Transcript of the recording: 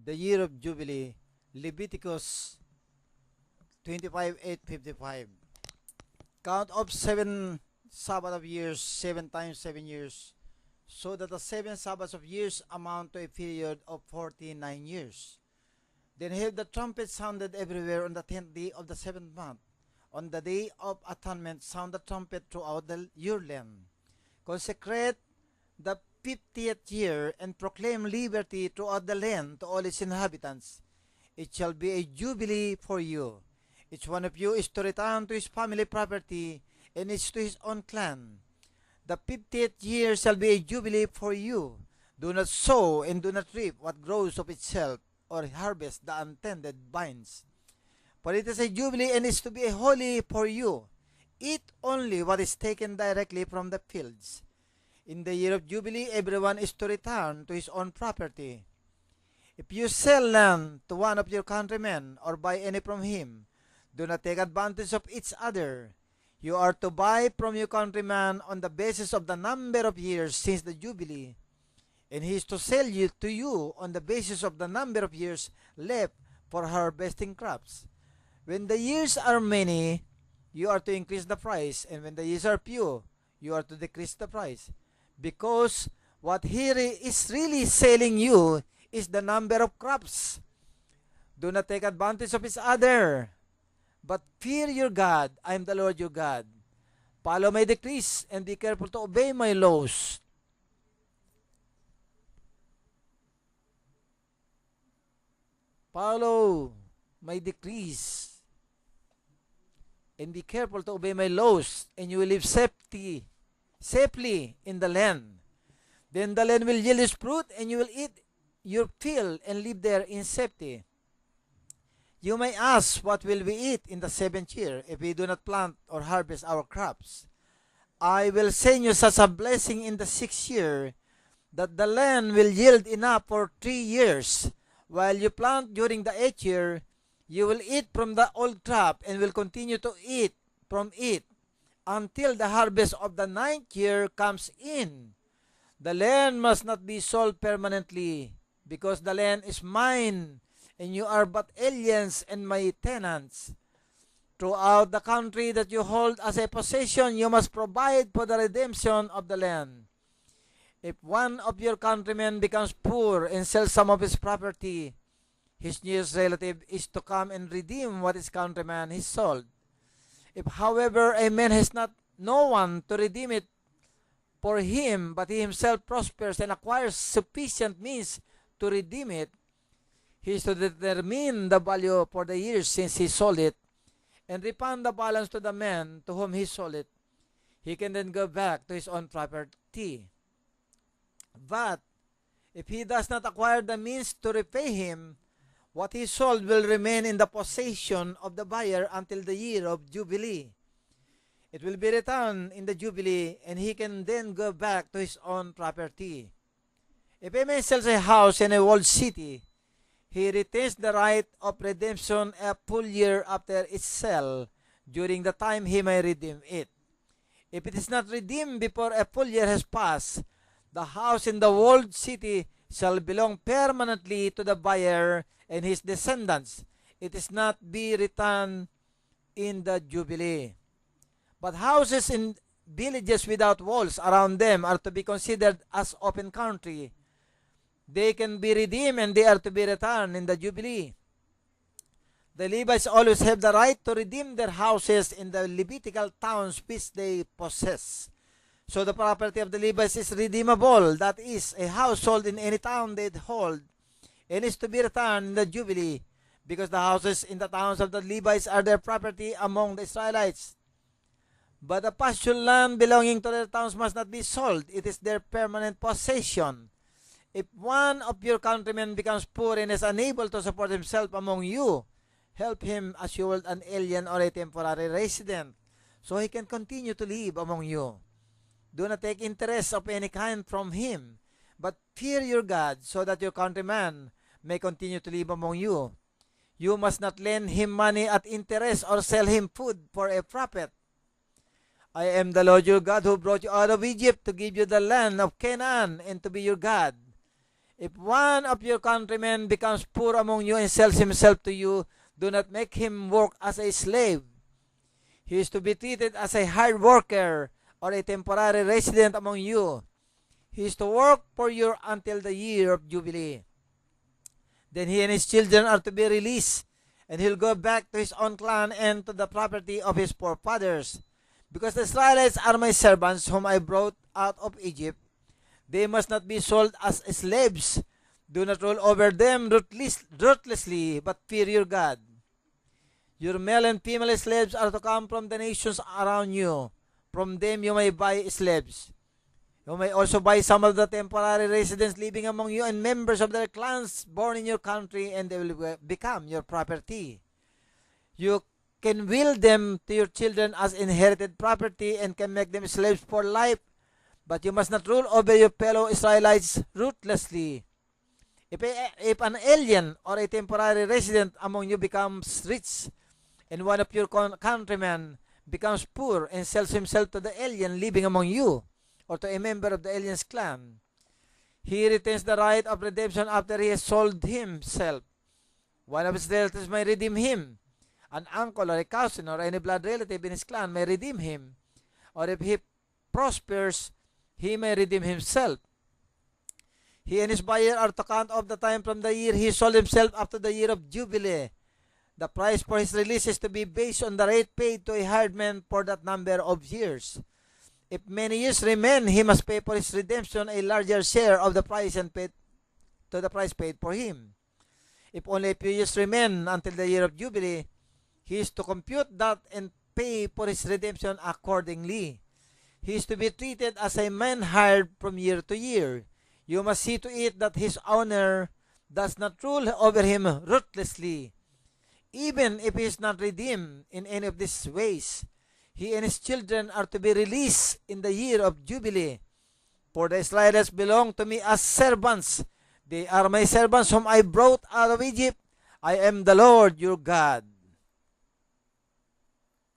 the Year of Jubilee, Leviticus 25:8-55. Count of 7 Sabbath of years, 7 times 7 years, so that the 7 Sabbaths of years amount to a period of 49 years. Then have the trumpet sounded everywhere on the 10th day of the 7th month. On the day of Atonement, sound the trumpet throughout your land. Consecrate the 50th year and proclaim liberty throughout the land to all its inhabitants. It shall be a jubilee for you. Each one of you is to return to his family property and each to his own clan. The 50th year shall be a jubilee for you. Do not sow and do not reap what grows of itself, or harvest the untended vines. For it is a jubilee and is to be a holy for you. Eat only what is taken directly from the fields. In the year of Jubilee, everyone is to return to his own property. If you sell land to one of your countrymen or buy any from him, do not take advantage of each other. You are to buy from your countryman on the basis of the number of years since the Jubilee, and he is to sell you to you on the basis of the number of years left for harvesting crops. When the years are many, you are to increase the price, and when the years are few, you are to decrease the price. Because what he is really selling you is the number of crops. Do not take advantage of each other, but fear your God. I am the Lord your God. Follow my decrees and be careful to obey my laws. Follow my decrees and be careful to obey my laws, and you will live safely in the land. Then the land will yield its fruit, and you will eat your fill and live there in safety. You may ask, what will we eat in the 7th year if we do not plant or harvest our crops? I will send you such a blessing in the 6th year that the land will yield enough for 3 years. While you plant during the 8th year, you will eat from the old crop and will continue to eat from it until the harvest of the 9th year comes in. The land must not be sold permanently, because the land is mine, and you are but aliens and my tenants. Throughout the country that you hold as a possession, you must provide for the redemption of the land. If one of your countrymen becomes poor and sells some of his property, his nearest relative is to come and redeem what his countryman has sold. If, however, a man has no one to redeem it for him, but he himself prospers and acquires sufficient means to redeem it, he is to determine the value for the years since he sold it, and refund the balance to the man to whom he sold it. He can then go back to his own property. But if he does not acquire the means to repay him, what he sold will remain in the possession of the buyer until the year of Jubilee. It will be returned in the Jubilee, and he can then go back to his own property. If a man sells a house in a walled city, he retains the right of redemption a full year after its sale, during the time he may redeem it. If it is not redeemed before a full year has passed, the house in the walled city shall belong permanently to the buyer and his descendants. It is not be returned in the Jubilee. But houses in villages without walls around them are to be considered as open country. They can be redeemed and they are to be returned in the Jubilee. The Levites always have the right to redeem their houses in the Levitical towns which they possess. So the property of the Levites is redeemable, that is, a household in any town they hold, and is to be returned in the Jubilee, because the houses in the towns of the Levites are their property among the Israelites. But the pasture land belonging to their towns must not be sold. It is their permanent possession. If one of your countrymen becomes poor and is unable to support himself among you, help him as you would an alien or a temporary resident, so he can continue to live among you. Do not take interest of any kind from him, but fear your God, so that your countryman may continue to live among you. You must not lend him money at interest or sell him food for a profit. I am the Lord your God who brought you out of Egypt to give you the land of Canaan and to be your God. If one of your countrymen becomes poor among you and sells himself to you, do not make him work as a slave. He is to be treated as a hired worker or a temporary resident among you. He is to work for you until the year of Jubilee. Then he and his children are to be released, and he'll go back to his own clan and to the property of his forefathers. Because the Israelites are my servants whom I brought out of Egypt, they must not be sold as slaves. Do not rule over them ruthlessly, but fear your God. Your male and female slaves are to come from the nations around you. From them you may buy slaves. You may also buy some of the temporary residents living among you and members of their clans born in your country, and they will become your property. You can will them to your children as inherited property and can make them slaves for life, but you must not rule over your fellow Israelites ruthlessly. If an alien or a temporary resident among you becomes rich, and one of your countrymen becomes poor and sells himself to the alien living among you, or to a member of the alien's clan, he retains the right of redemption after he has sold himself. One of his relatives may redeem him. An uncle or a cousin or any blood relative in his clan may redeem him. Or if he prospers, he may redeem himself. He and his buyer are to count off the time from the year he sold himself up to the year of Jubilee. The price for his release is to be based on the rate paid to a hired man for that number of years. If many years remain, he must pay for his redemption a larger share of the price and paid to the price paid for him. If only a few years remain until the year of Jubilee, he is to compute that and pay for his redemption accordingly. He is to be treated as a man hired from year to year. You must see to it that his owner does not rule over him ruthlessly. Even if he is not redeemed in any of these ways, he and his children are to be released in the year of Jubilee. For the Israelites belong to me as servants. They are my servants whom I brought out of Egypt. I am the Lord your God.